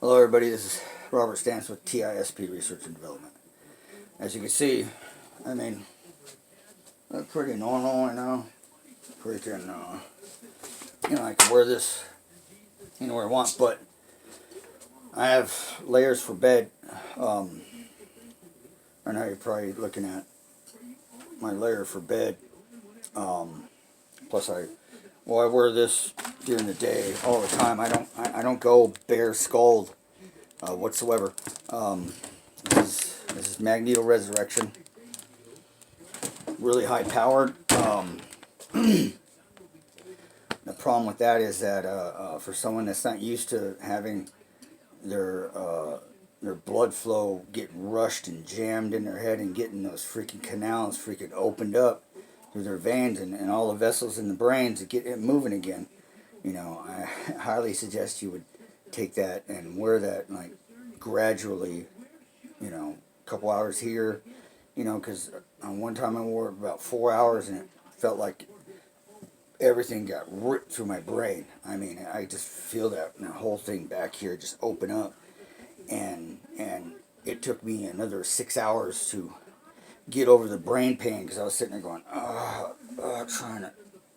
Hello everybody, this is Robert Stantz with TISP Research and Development. As you can see, I mean, they're pretty normal, you know. Freaking, I can wear this anywhere I want, but I have layers for bed. I know you're probably looking at my layer for bed. Plus I wear this during the day all the time. I don't go bare skulled whatsoever. This is Magneto Resurrection. Really high powered. The problem with that is that for someone that's not used to having their blood flow get rushed and jammed in their head and getting those freaking canals freaking opened up through their veins and all the vessels in the brain to get it moving again, I highly suggest you would take that and wear that like gradually, a couple hours here, because one time I wore it about 4 hours and it felt like everything got ripped through my brain. I mean, I just feel that whole thing back here just open up, and it took me another 6 hours to get over the brain pain because I was sitting there going,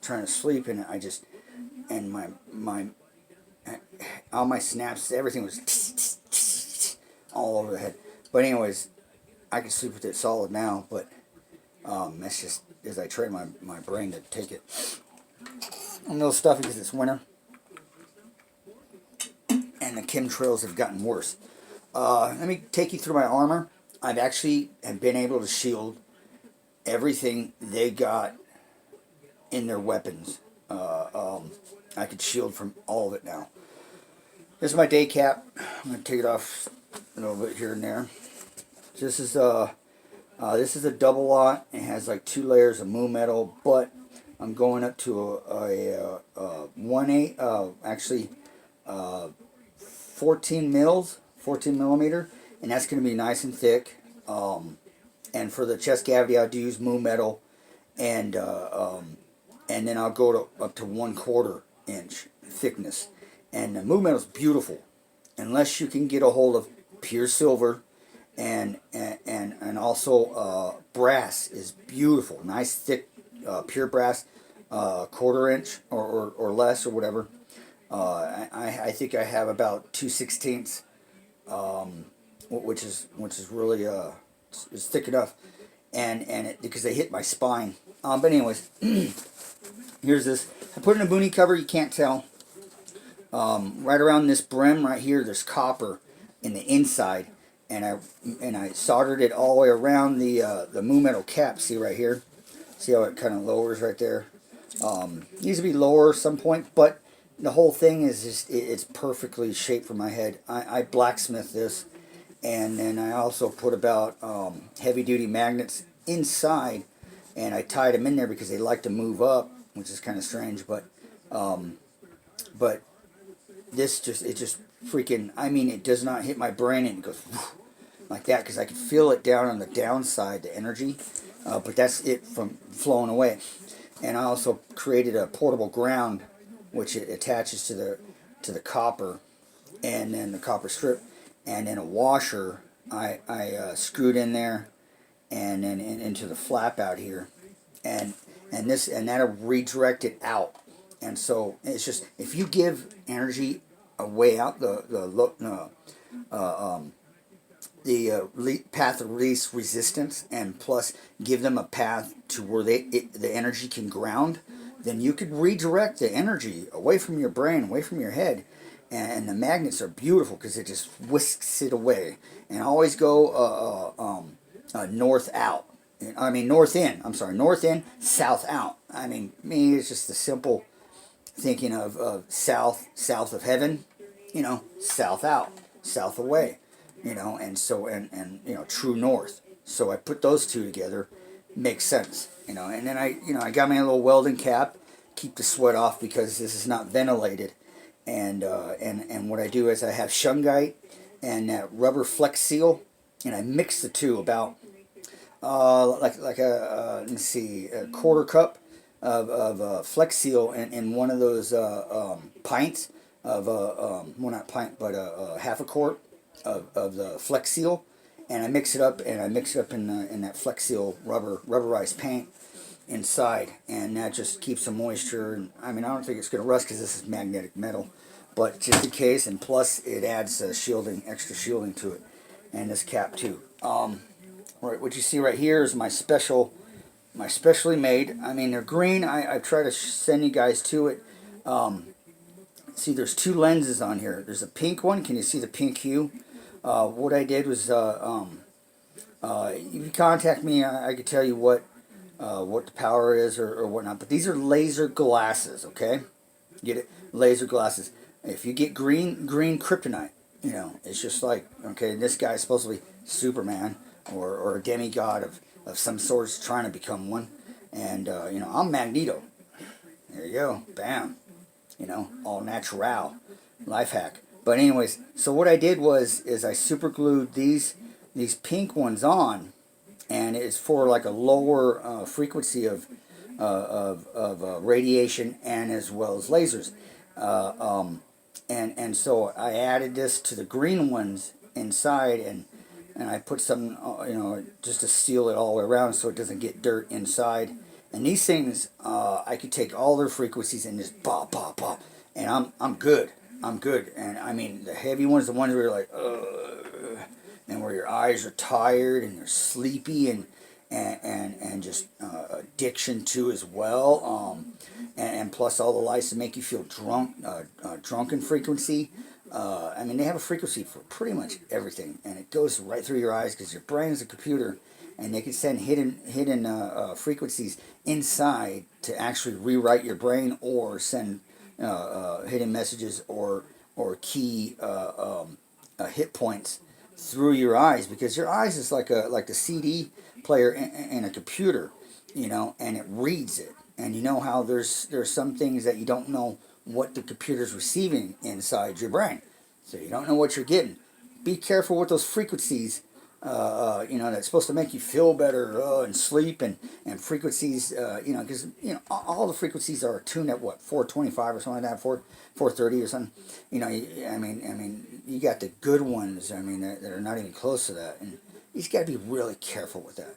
trying to sleep, and and my all my snaps, everything was all over the head. But anyways, I can sleep with it solid now, but that's just as I train my brain to take it. I'm a little stuffy because it's winter, and the chemtrails have gotten worse. Let me take you through my armor. I've actually have been able to shield everything they got in their weapons. I could shield from all of it now. This is my day cap. I'm going to take it off a little bit here and there. This is a double lot. It has like 2 layers of moon metal, but I'm going up to a 14 millimeter, and that's going to be nice and thick. And for the chest cavity, I'll use moon metal, and then I'll go up to 1/4 inch thickness. And the moon metal is beautiful, unless you can get a hold of pure silver, and also brass is beautiful, nice thick pure brass, 1/4 inch or less or whatever. I think I have about 2/16, which is really is thick enough, and because they hit my spine. But anyways, here's this. I put in a boonie cover. You can't tell. Right around this brim right here, there's copper in the inside, and I soldered it all the way around the moon metal cap. See right here. See how it kind of lowers right there. Needs to be lower at some point, but the whole thing is just it's perfectly shaped for my head. I blacksmith this, and then I also put about heavy duty magnets inside, and I tied them in there because they like to move up, which is kind of strange, but this just freaking, I mean, it does not hit my brain and it goes like that, because I can feel it down on the downside, the energy, but that's it from flowing away. And I also created a portable ground, which it attaches to the copper, and then the copper strip, and then a washer I screwed in there, and then into the flap out here, and that'll redirect it out. And so it's just, if you give energy away out the path of least resistance, and plus give them a path to where the energy can ground, then you could redirect the energy away from your brain, away from your head. And the magnets are beautiful because it just whisks it away. And always go north out. I mean north in. I'm sorry, north in, south out. I mean, me, it's just the simple thinking of south of heaven, south out, south away, and so and true north. So I put those two together, makes sense, and then I got my little welding cap, keep the sweat off because this is not ventilated, and what I do is I have shungite and that rubber flex seal, and I mix the two about like a let's see, a 1/4 cup of Flex Seal in one of those pints of well, not pint, but half a quart of the Flex Seal, and I mix it up, in that Flex Seal rubberized paint inside, and that just keeps the moisture. And I mean, I don't think it's going to rust because this is magnetic metal, but just in case, and plus it adds extra shielding to it, and this cap too. Right, what you see right here is my specially made. I mean, they're green. I try to send you guys to it. See, there's two lenses on here. There's a pink one. Can you see the pink hue? What I did was, if you contact me, I could tell you what the power is or whatnot. But these are laser glasses, okay? Get it? Laser glasses. If you get green kryptonite, it's just like, okay, this guy's supposed to be Superman or a demigod of some sorts trying to become one. And, I'm Magneto. There you go. Bam. All natural. Life hack. But anyways, so what I did is I super glued these pink ones on, and it's for like a lower frequency of radiation and as well as lasers. And so I added this to the green ones inside, and I put some, just to seal it all the way around so it doesn't get dirt inside. And these things, I could take all their frequencies and just pop, pop, pop, and I'm good. I'm good. And I mean, the heavy ones, the ones where you're like, and where your eyes are tired and you're sleepy and just addiction to as well. And plus all the lights to make you feel drunken frequency. I mean, they have a frequency for pretty much everything, and it goes right through your eyes because your brain is a computer, and they can send hidden frequencies inside to actually rewrite your brain or send hidden messages or key hit points through your eyes, because your eyes is like the CD player in a computer, and it reads it. And you know how there's some things that you don't know what the computer's receiving inside your brain, so you don't know what you're getting. Be careful with those frequencies. That's supposed to make you feel better and sleep and frequencies. Because all the frequencies are tuned at what, 425 or something like that, 430 or something. I mean, you got the good ones. I mean, that are not even close to that, and you just got to be really careful with that.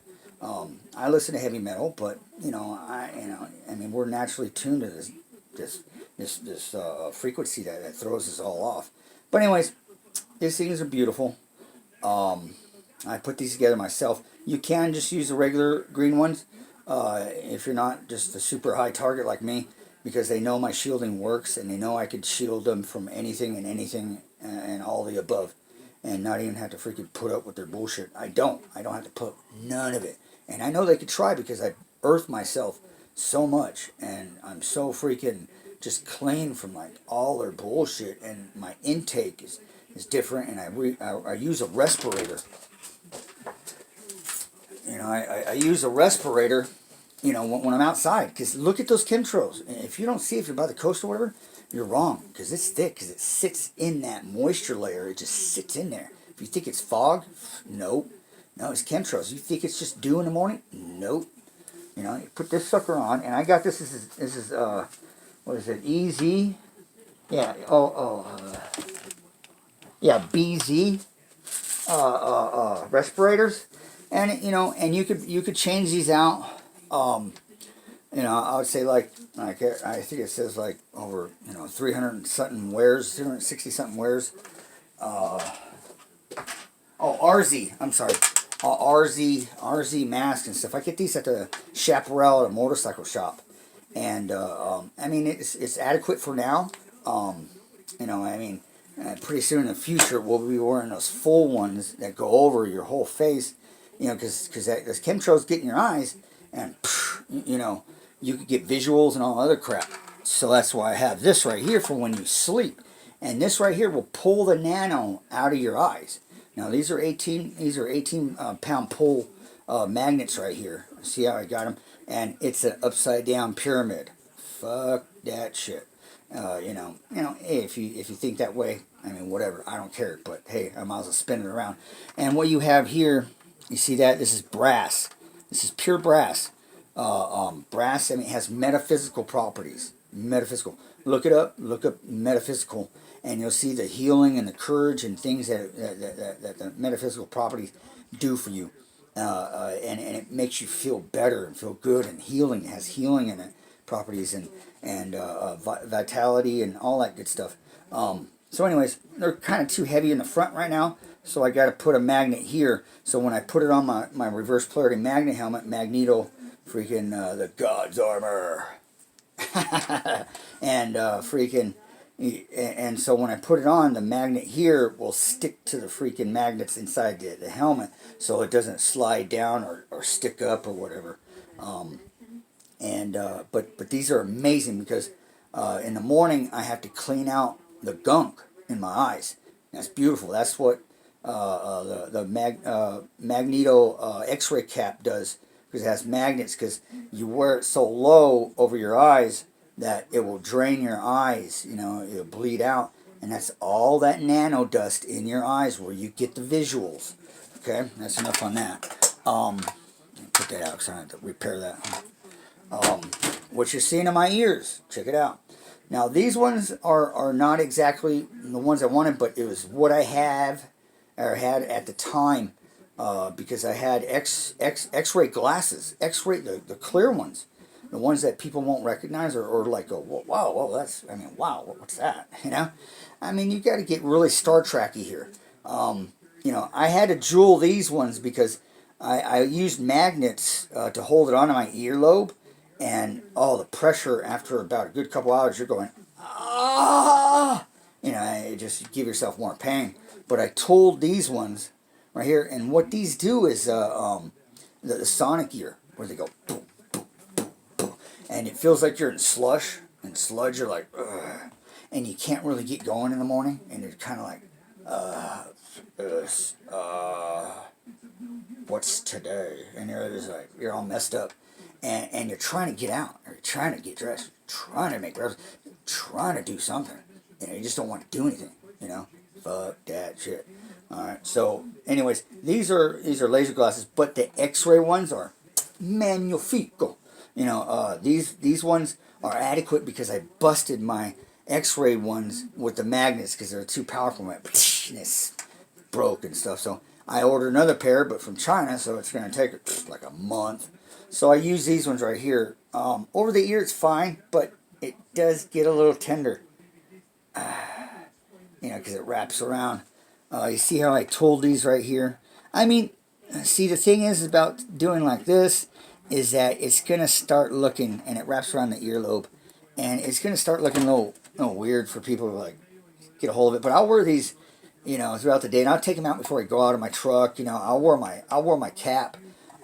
I listen to heavy metal, but I mean, we're naturally tuned to this frequency that throws us all off. But anyways, these things are beautiful. I put these together myself. You can just use the regular green ones if you're not just a super high target like me, because they know my shielding works, and they know I could shield them from anything and all the above, and not even have to freaking put up with their bullshit. I don't have to put none of it. And I know they could try, because I earthed myself so much, and I'm so freaking just clean from like all their bullshit, and my intake is different, and I use a respirator. I use a respirator, when I'm outside, because look at those chemtrails. If you don't see, if you're by the coast or whatever, you're wrong, because it's thick, because it sits in that moisture layer. It just sits in there. If you think it's fog, nope. No, it's chemtrails. You think it's just dew in the morning? Nope. You put this sucker on, and I got this. This is what is it? EZ? Yeah. Yeah. BZ. Respirators, and and you could change these out. I would say like I think it says like over 300 something wears, 360 something wears. RZ. I'm sorry. RZ mask and stuff. I get these at the Chaparral at a motorcycle shop, and I mean it's adequate for now. I mean, pretty soon in the future we'll be wearing those full ones that go over your whole face, because those chemtrails get in your eyes, and you could get visuals and all other crap. So that's why I have this right here for when you sleep, and this right here will pull the nano out of your eyes. Now these are 18 pound pull magnets right here. See how I got them? And it's an upside down pyramid. Fuck that shit. Hey, if you think that way, I mean, whatever, I don't care. But hey, I might as well spin it around. And what you have here, you see that? This is brass. This is pure brass. Brass, I mean, it has metaphysical properties. metaphysical. Look it up. Look up metaphysical, and you'll see the healing and the courage and things that the metaphysical properties do for you. And it makes you feel better and feel good and healing. It has healing in it, properties and vitality and all that good stuff. So anyways, they're kind of too heavy in the front right now, so I got to put a magnet here. So when I put it on my reverse polarity magnet helmet, Magneto, freaking the God's armor, and freaking. And so when I put it on, the magnet here will stick to the freaking magnets inside the helmet, so it doesn't slide down or stick up or whatever. But these are amazing because in the morning I have to clean out the gunk in my eyes. That's beautiful. That's what the Magneto X-ray cap does, because it has magnets. Because you wear it so low over your eyes that it will drain your eyes, it'll bleed out, and that's all that nano dust in your eyes where you get the visuals. Okay, that's enough on that. Put that out because I have to repair that. What you're seeing in my ears, check it out. Now these ones are not exactly the ones I wanted, but it was what I had at the time, because I had X-ray glasses, X-ray the clear ones. The ones that people won't recognize or like go, wow, wow, what's that? You got to get really Star Trek-y here. I had to jewel these ones because I used magnets to hold it onto my earlobe, and the pressure after about a good couple hours, you're going, just give yourself more pain. But I tooled these ones right here, and what these do is the sonic ear, where they go boom. And it feels like you're in slush, and sludge you're like, ugh, and you can't really get going in the morning, and you're kind of like, what's today? And you're just like, you're all messed up, and you're trying to get out, or you're trying to get dressed, trying to make breakfast, trying to do something, you just don't want to do anything, fuck that shit. All right, so anyways, these are laser glasses, but the X-ray ones are magnifico. These ones are adequate because I busted my X-ray ones with the magnets because they're too powerful. And it's broke and stuff. So I ordered another pair, but from China, so it's going to take like a month. So I use these ones right here. Over the ear, it's fine, but it does get a little tender. Because it wraps around. You see how I tooled these right here? See, the thing is about doing like this is that it's going to start looking, and it wraps around the earlobe, and it's going to start looking a little weird for people to like get a hold of it. But I'll wear these, throughout the day, and I'll take them out before I go out of my truck. I'll wear my cap,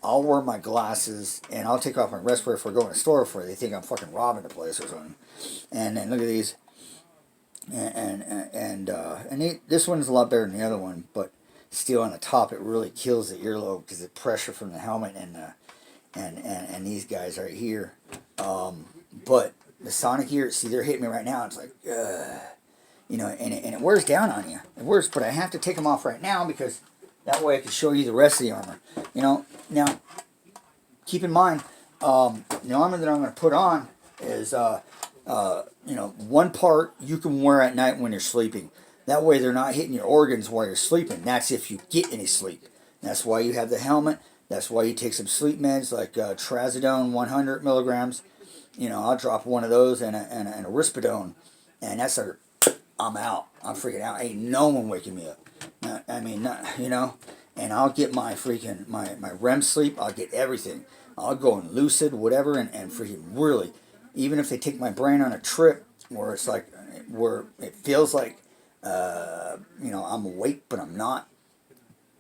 I'll wear my glasses, and I'll take off my respirator if I go in a store before they think I'm fucking robbing the place or something. And then look at these, this one's a lot better than the other one, but still on the top it really kills the earlobe because the pressure from the helmet and these guys right here. But the sonic ear, see, they're hitting me right now. It's like, and it wears down on you. It wears, but I have to take them off right now because that way I can show you the rest of the armor. Now, keep in mind, the armor that I'm going to put on is, one part you can wear at night when you're sleeping. That way they're not hitting your organs while you're sleeping. That's if you get any sleep. That's why you have the helmet. That's why you take some sleep meds like trazodone 100 milligrams. I'll drop one of those and a risperidone, and that's I'm out. I'm freaking out. Ain't no one waking me up. And I'll get my freaking my REM sleep. I'll get everything. I'll go in lucid, whatever, and freaking really, even if they take my brain on a trip where it's like where it feels like I'm awake but I'm not.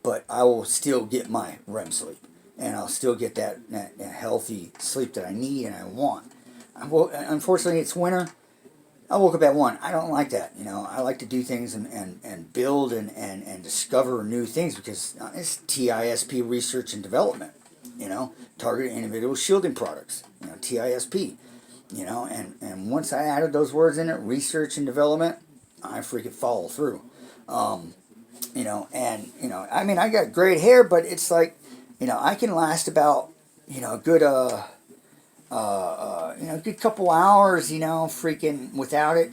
But I will still get my REM sleep, and I'll still get that healthy sleep that I need and I want. Unfortunately, it's winter. I woke up at 1. I don't like that. I like to do things and build and discover new things because it's TISP, research and development. Targeted individual shielding products. TISP. And once I added those words in it, research and development, I freaking follow through. I got great hair, but it's like, I can last about, a good, a good couple hours, freaking without it.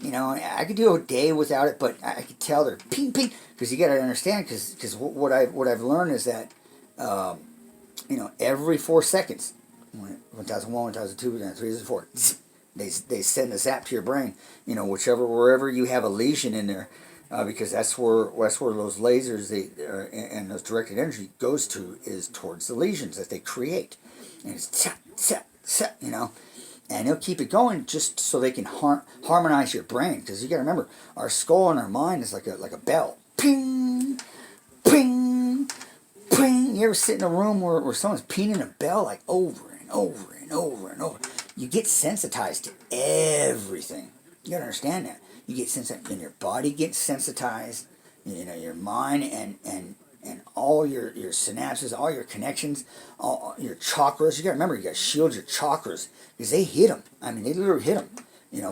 I could do a day without it, but I could tell they're ping ping, because you got to understand, because what I've learned is that every 4 seconds, 1001, 1002, 1003, 1004, they send a zap to your brain, wherever you have a lesion in there, because that's where those lasers and those directed energy goes to, is towards the lesions that they create, and it's tap tap tap, and they'll keep it going just so they can harmonize your brain, because you got to remember, our skull and our mind is like a bell, ping, ping, ping. You ever sit in a room where someone's pinging a bell like over and over and over and over? You get sensitized to everything. You gotta understand that. You get sensitized, and your body gets sensitized. Your mind and all your synapses, all your connections, all your chakras. You gotta remember, you gotta shield your chakras, because they hit them. I mean, they literally hit them.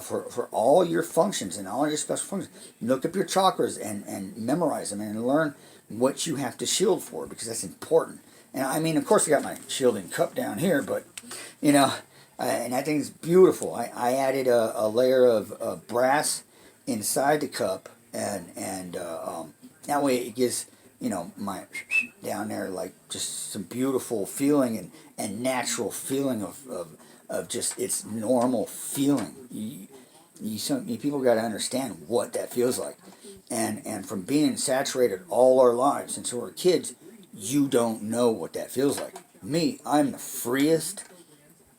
For all your functions and all your special functions. Look up your chakras and memorize them and learn what you have to shield for, because that's important. And I mean, of course, I got my shielding cup down here, but and that thing's beautiful. I added a layer of brass inside the cup, and that way it gives my down there like just some beautiful feeling and natural feeling of just its normal feeling. You people got to understand what that feels like. And from being saturated all our lives since we were kids, you don't know what that feels like. Me, I'm the freest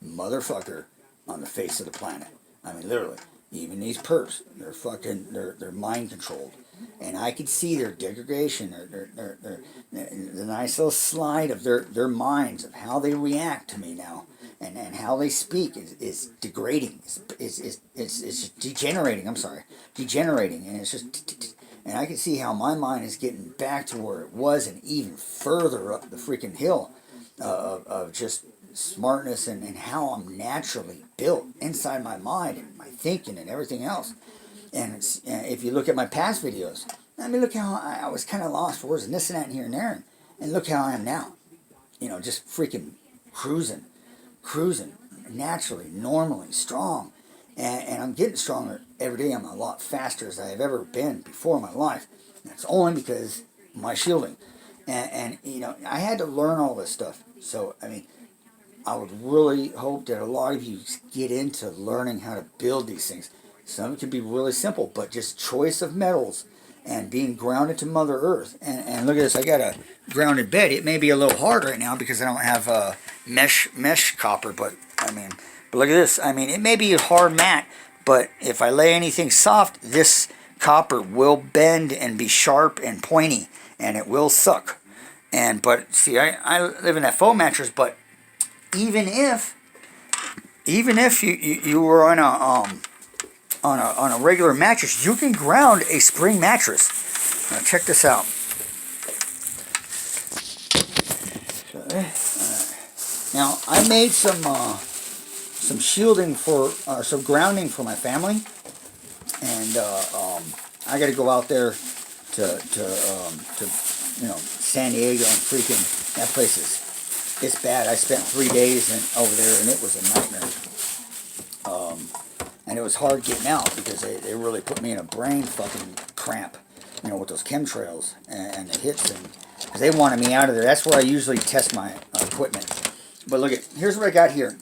motherfucker on the face of the planet. I mean, literally. Even these perps, they're mind controlled. And I could see their degradation, the nice little slide of their minds, of how they react to me now, and how they speak is degrading. It's degenerating. I'm sorry, degenerating, and it's just. And I can see how my mind is getting back to where it was, and even further up the freaking hill of just smartness, and how I'm naturally built inside my mind and my thinking and everything else. And if you look at my past videos, I mean, look how I was kind of lost for words and this and that and here and there, and look how I am now. Just freaking cruising, naturally, normally, strong. And I'm getting stronger every day. I'm a lot faster as I have ever been before in my life. And that's only because of my shielding. And I had to learn all this stuff. So, I mean, I would really hope that a lot of you get into learning how to build these things. Some of it can be really simple, but just choice of metals and being grounded to Mother Earth. And look at this, I got a grounded bed. It may be a little hard right now because I don't have mesh copper, but look at this. I mean, it may be a hard mat, but if I lay anything soft, this copper will bend and be sharp and pointy, and it will suck. But see, I live in that foam mattress, but even if you were on a regular mattress, you can ground a spring mattress. Now check this out. Now I made some shielding some grounding for my family, and I got to go out there to San Diego, and freaking that place it's bad. I spent 3 days over there, and it was a nightmare. And it was hard getting out because they really put me in a brain fucking cramp, with those chemtrails and the hits, and because they wanted me out of there. That's where I usually test my equipment. But look here's what I got here.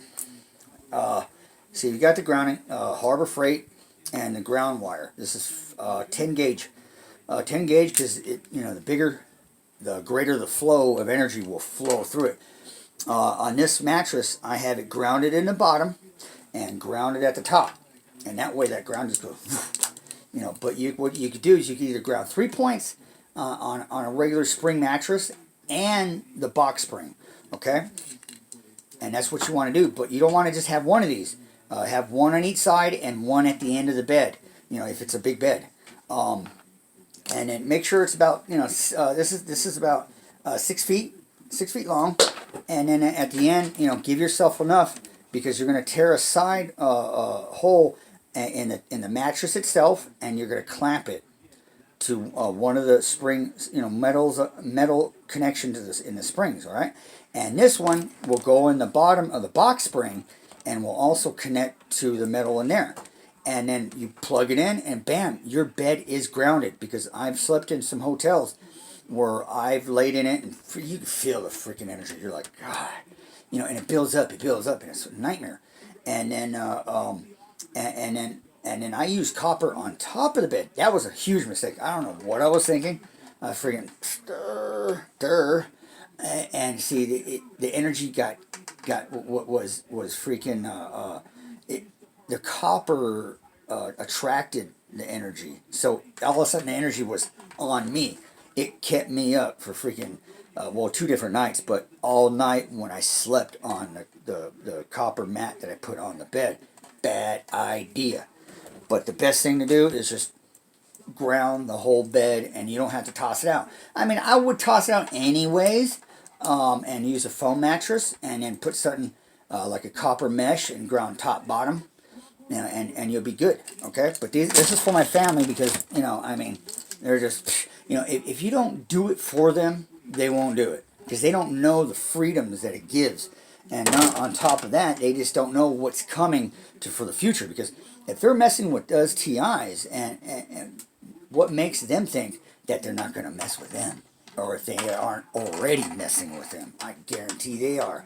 See, you got the grounding, Harbor Freight, and the ground wire. This is 10 gauge. 10 gauge because the greater the flow of energy will flow through it. On this mattress, I have it grounded in the bottom and grounded at the top. And that way that ground just goes, but what you could do is you could either ground 3 points on a regular spring mattress and the box spring, okay? And that's what you want to do, but you don't want to just have one of these. Have one on each side and one at the end of the bed, if it's a big bed. And then make sure it's about, this is about 6 feet long. And then at the end, give yourself enough, because you're going to tear a side hole in the mattress itself, and you're going to clamp it to one of the spring, metal connection to this in the springs, all right? And this one will go in the bottom of the box spring, and will also connect to the metal in there. And then you plug it in, and bam, your bed is grounded. Because I've slept in some hotels where I've laid in it, and you can feel the freaking energy. You're like, God, and it builds up, and it's a nightmare. And then, and then I used copper on top of the bed. That was a huge mistake. I don't know what I was thinking. Freaking stir, and see the energy got what was freaking the copper attracted the energy. So all of a sudden the energy was on me. It kept me up for freaking 2 different nights, but all night when I slept on the copper mat that I put on the bed. Bad idea. But the best thing to do is just ground the whole bed, and you don't have to toss it out. I mean, I would toss it out anyways, and use a foam mattress, and then put something like a copper mesh and ground top bottom, and you'll be good. Okay, but this is for my family because I mean, they're just if you don't do it for them, they won't do it because they don't know the freedoms that it gives. And on top of that, they just don't know what's coming for the future. Because if they're messing with those TIs, and what makes them think that they're not going to mess with them? Or if they aren't already messing with them, I guarantee they are.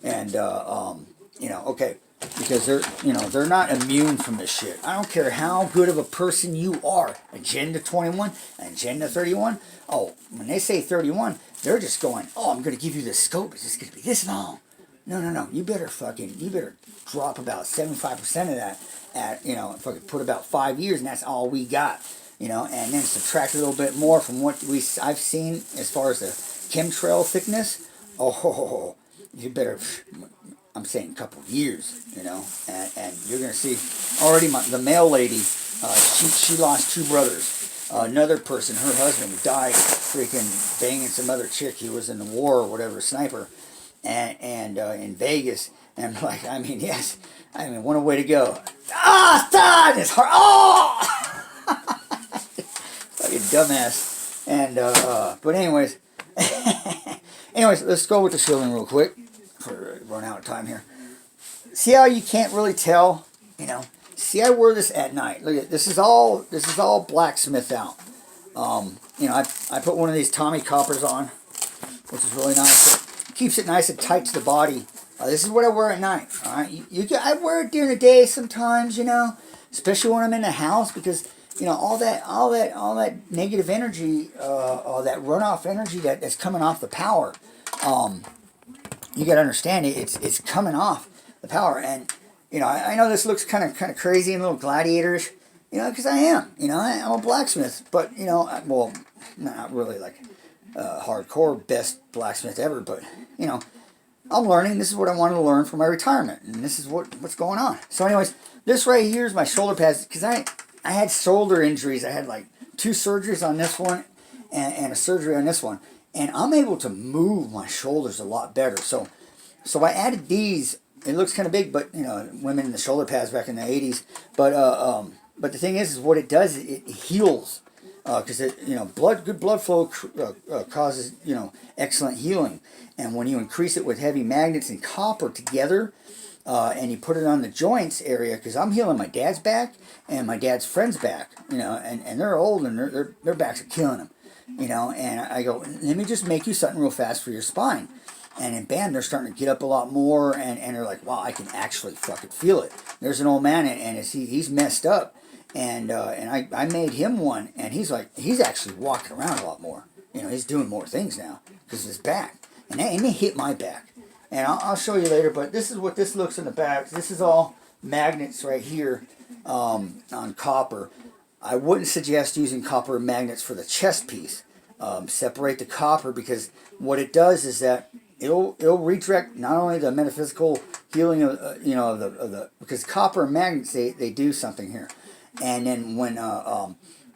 And, okay, because they're not immune from this shit. I don't care how good of a person you are. Agenda 21, Agenda 31. Oh, when they say 31, they're just going, oh, I'm going to give you the scope. It's just going to be this long. No. You better drop about 75% of that fucking put about 5 years, and that's all we got. And then subtract a little bit more from what I've seen as far as the chemtrail thickness. Oh, you better, I'm saying a couple of years, and you're going to see already the male lady, she lost 2 brothers. Another person, her husband, died freaking banging some other chick. He was in the war or whatever, sniper. And in Vegas, and I'm like, I mean, yes, I mean, what a way to go. Stop! It's hard. Fucking dumbass. And, but anyways, let's go with the shielding real quick, for run out of time here. See how you can't really tell, See, I wear this at night. Look at this is all blacksmith out. I put one of these Tommy Coppers on, which is really nice. Keeps it nice and tight to the body. This is what I wear at night. All right, I wear it during the day sometimes, especially when I'm in the house because all that negative energy, all that runoff energy that's coming off the power. You got to understand it's coming off the power, and I know this looks kind of crazy and a little gladiatorish, because I am, I'm a blacksmith, but well, not really like. Hardcore best blacksmith ever, but I'm learning. This is what I wanted to learn for my retirement, and this is what's going on. So anyways, this right here is my shoulder pads, because I had shoulder injuries. I had like 2 surgeries on this one and a surgery on this one, and I'm able to move my shoulders a lot better. So I added these. It looks kind of big, but women in the shoulder pads back in the 80s, but the thing is what it does, it heals. Because good blood flow causes excellent healing, and when you increase it with heavy magnets and copper together, and you put it on the joints area, because I'm healing my dad's back and my dad's friend's back, and they're old and their backs are killing them, and I go, let me just make you something real fast for your spine, and then bam, they're starting to get up a lot more, and they're like, wow, I can actually fucking feel it. There's an old man, and he's messed up. And I made him one, and he's actually walking around a lot more. He's doing more things now because of his back, and they hit my back. And I'll show you later. But this is what this looks in the back. This is all magnets right here on copper. I wouldn't suggest using copper magnets for the chest piece. Separate the copper, because what it does is that it'll redirect not only the metaphysical healing of the because copper and magnets they do something here. And then when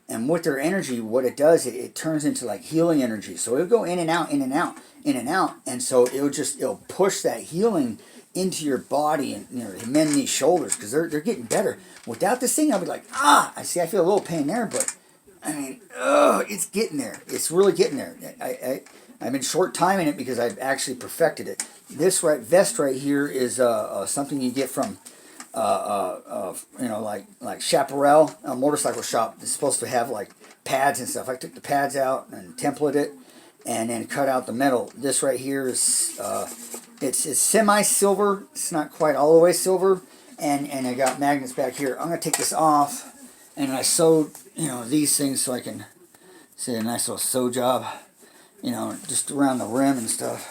and with their energy, what it does, it turns into like healing energy. So it'll go in and out, in and out, in and out, and so it'll push that healing into your body and mend these shoulders, because they're getting better. Without this thing, I'll be like, I feel a little pain there, but I mean, it's getting there. It's really getting there. I've been short timing it because I've actually perfected it. This vest right here is something you get from you know, like Chaparral, a motorcycle shop. It's supposed to have like pads and stuff. I took the pads out and templated it, and then cut out the metal. This right here is it's semi-silver. It's not quite all the way silver, and I got magnets back here. I'm gonna take this off, and I sewed, you know, these things so I can see a nice little sew job, you know, just around the rim and stuff.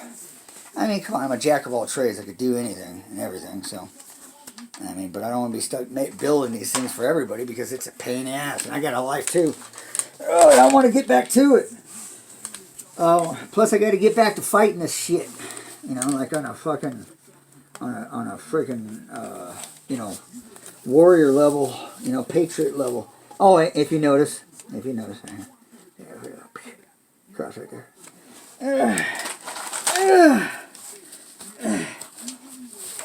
I mean, come on, I'm a jack of all trades. I could do anything and everything, so. I mean, but I don't want to be stuck building these things for everybody because it's a pain in the ass, and I got a life too. Oh, and I want to get back to it. Plus, I got to get back to fighting this shit. You know, like on a fucking, on a freaking, you know, warrior level. You know, patriot level. Oh, if you notice, cross right there.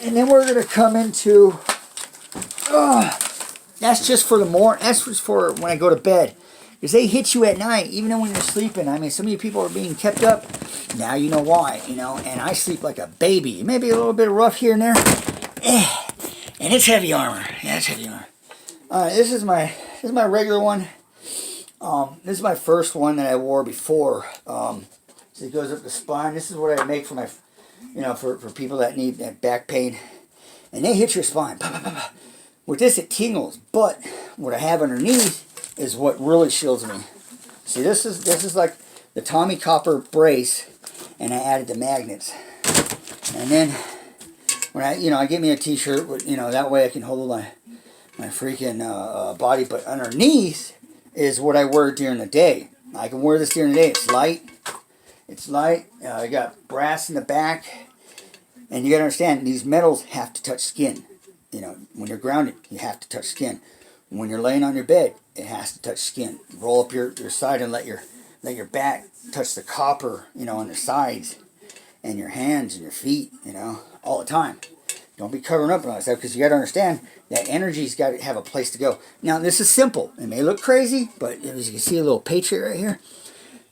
And then we're going to come into, that's just for the morning, that's just for when I go to bed. Because they hit you at night, even though when you're sleeping. I mean, some of you people are being kept up. Now you know why, you know, and I sleep like a baby. Maybe a little bit rough here and there. And it's heavy armor. Yeah, it's heavy armor. Alright, this is my regular one. This is my first one that I wore before. So it goes up the spine. This is what I make for my, you know, for people that need that back pain. And they hit your spine. With this, it tingles. But what I have underneath is what really shields me. See, this is like the Tommy Copper brace, and I added the magnets. And then when I get me a t-shirt, with, you know, that way I can hold my freaking body. But underneath is what I wear during the day. I can wear this during the day. It's light. It's light. I got brass in the back. And you got to understand, these metals have to touch skin. You know, when you're grounded, you have to touch skin. When you're laying on your bed, it has to touch skin. Roll up your side and let your back touch the copper, you know, on the sides. And your hands and your feet, you know, all the time. Don't be covering up on that stuff, because you got to understand that energy's got to have a place to go. Now, this is simple. It may look crazy, but as you can see, a little patriot right here.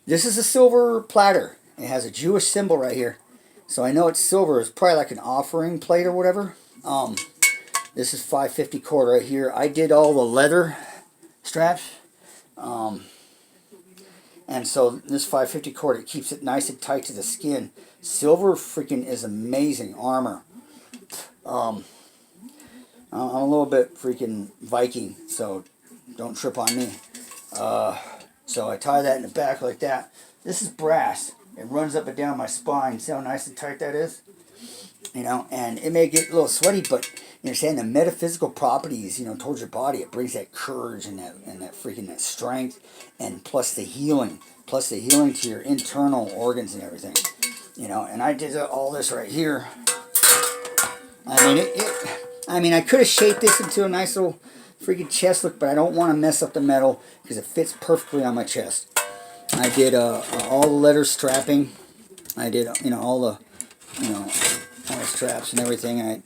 This is a silver platter. It has a Jewish symbol right here. So I know it's silver. It's probably like an offering plate or whatever. This is 550 cord right here. I did all the leather straps. And so this 550 cord, it keeps it nice and tight to the skin. Silver freaking is amazing armor. I'm a little bit freaking Viking, so don't trip on me. So I tie that in the back like that. This is brass. It runs up and down my spine. See how nice and tight that is? You know, and it may get a little sweaty, but you understand the metaphysical properties, you know, towards your body. It brings that courage and that freaking that strength, and plus the healing to your internal organs and everything. You know, and I did all this right here. I mean, I could have shaped this into a nice little freaking chest look, but I don't want to mess up the metal because it fits perfectly on my chest. I did all the leather strapping. I did, you know, all the straps and everything. I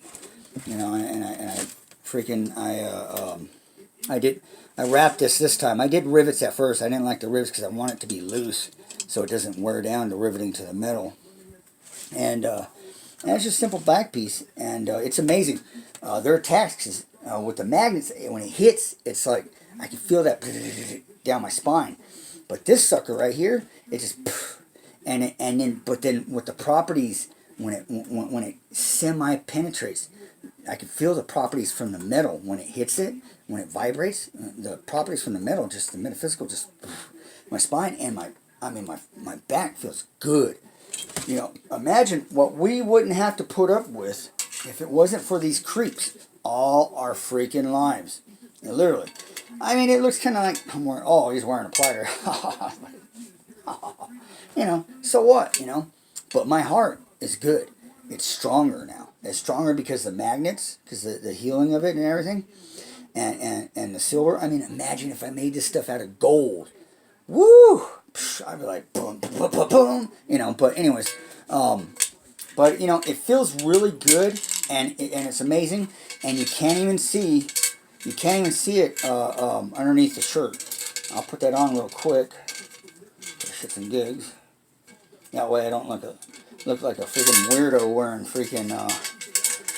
wrapped this time. I did rivets at first. I didn't like the rivets because I want it to be loose so it doesn't wear down the riveting to the metal. And it's just a simple back piece, and it's amazing. They're attached because with the magnets, when it hits, it's like I can feel that down my spine. But this sucker right here, it just but then with the properties, when it semi penetrates, I can feel the properties from the metal when it hits it, when it vibrates. The properties from the metal, just the metaphysical, just my spine and my back feels good. You know, imagine what we wouldn't have to put up with if it wasn't for these creeps all our freaking lives. You know, literally. I mean, it looks kind of like I'm wearing. Oh, he's wearing a platter. You know, so what? You know, but my heart is good. It's stronger now. It's stronger because the magnets, because the healing of it and everything, and the silver. I mean, imagine if I made this stuff out of gold. Woo! I'd be like boom, boom, boom, boom. You know. But anyways, but you know, it feels really good, and it's amazing, and you can't even see it underneath the shirt. I'll put that on real quick for shits and gigs. That way I don't look like a freaking weirdo wearing freaking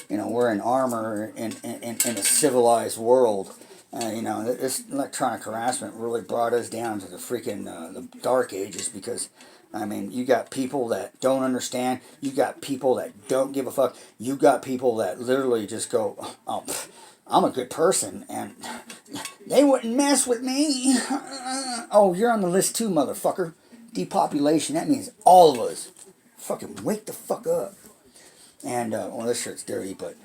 wearing armor in a civilized world. This electronic harassment really brought us down to the freaking the dark ages because, I mean, you got people that don't understand. You got people that don't give a fuck. You got people that literally just go, oh, I'm a good person and they wouldn't mess with me. Oh, you're on the list too, motherfucker. Depopulation, that means all of us. Fucking wake the fuck up. And, well, this shirt's dirty, but,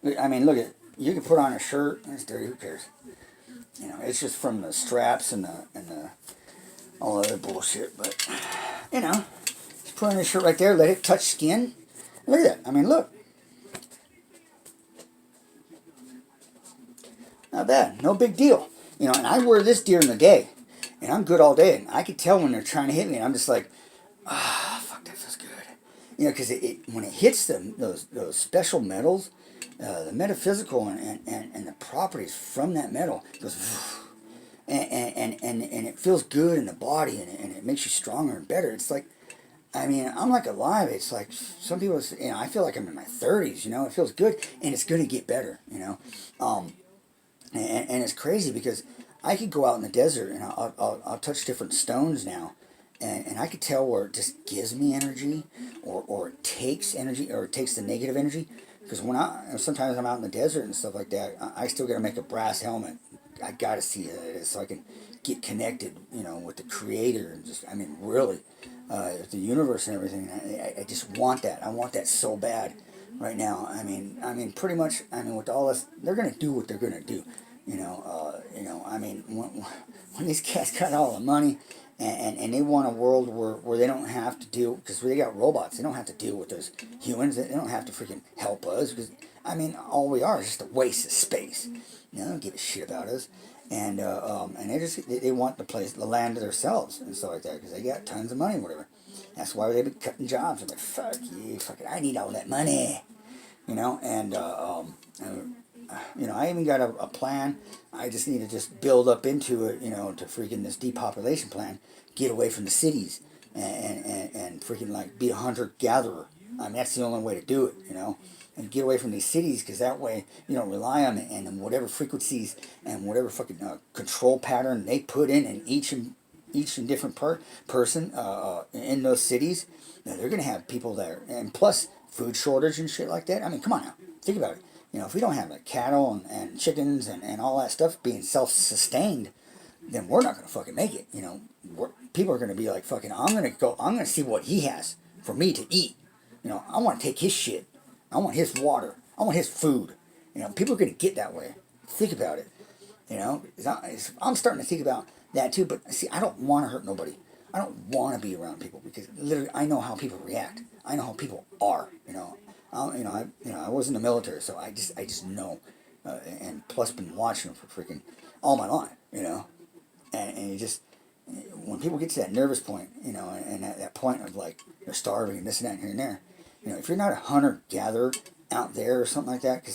look at, you can put on a shirt, it's dirty, who cares? It's just from the straps and the all other bullshit, but, just put on a shirt right there, let it touch skin. Look at that, look. Not bad, no big deal. And I wear this during the day, and I'm good all day, and I can tell when they're trying to hit me, and I'm just like, fuck, that feels good. Because when it hits those special metals, the metaphysical and the properties from that metal goes, and it feels good in the body, and it makes you stronger and better. It's like, I'm like alive. It's like some people, I feel like I'm in my 30s. It feels good, and it's gonna get better. And it's crazy because I could go out in the desert and I'll touch different stones now, and I could tell where it just gives me energy, or it takes energy, or it takes the negative energy. Because sometimes I'm out in the desert and stuff like that, I still got to make a brass helmet. I got to see it so I can get connected, with the creator and just, really, the universe and everything. I just want that. I want that so bad right now. Pretty much, with all this, they're going to do what they're going to do. When these cats got all the money and they want a world where they don't have to deal, because they got robots, they don't have to deal with those humans, they don't have to freaking help us, because, all we are is just a waste of space. They don't give a shit about us. And they want the land to themselves and stuff like that, because they got tons of money, whatever. That's why they've been cutting jobs. I'm like, fuck you, I need all that money. I even got a plan. I just need to just build up into it, to freaking this depopulation plan, get away from the cities, and freaking like be a hunter-gatherer. That's the only way to do it, and get away from these cities, because that way you don't rely on it, and whatever frequencies and whatever fucking control pattern they put in each and different person in those cities, they're going to have people there, and plus food shortage and shit like that. Come on now, think about it. If we don't have like cattle and chickens and all that stuff being self-sustained, then we're not going to fucking make it. People are going to be like, fucking, I'm going to see what he has for me to eat. I want to take his shit. I want his water. I want his food. People are going to get that way. Think about it. I'm starting to think about that too, but see, I don't want to hurt nobody. I don't want to be around people because literally I know how people react. I know how people are, I was in the military, so I just know, and plus been watching them for freaking all my life, and you just, when people get to that nervous point, and that point of like they're starving and this and that and here and there, if you're not a hunter gatherer out there or something like that, because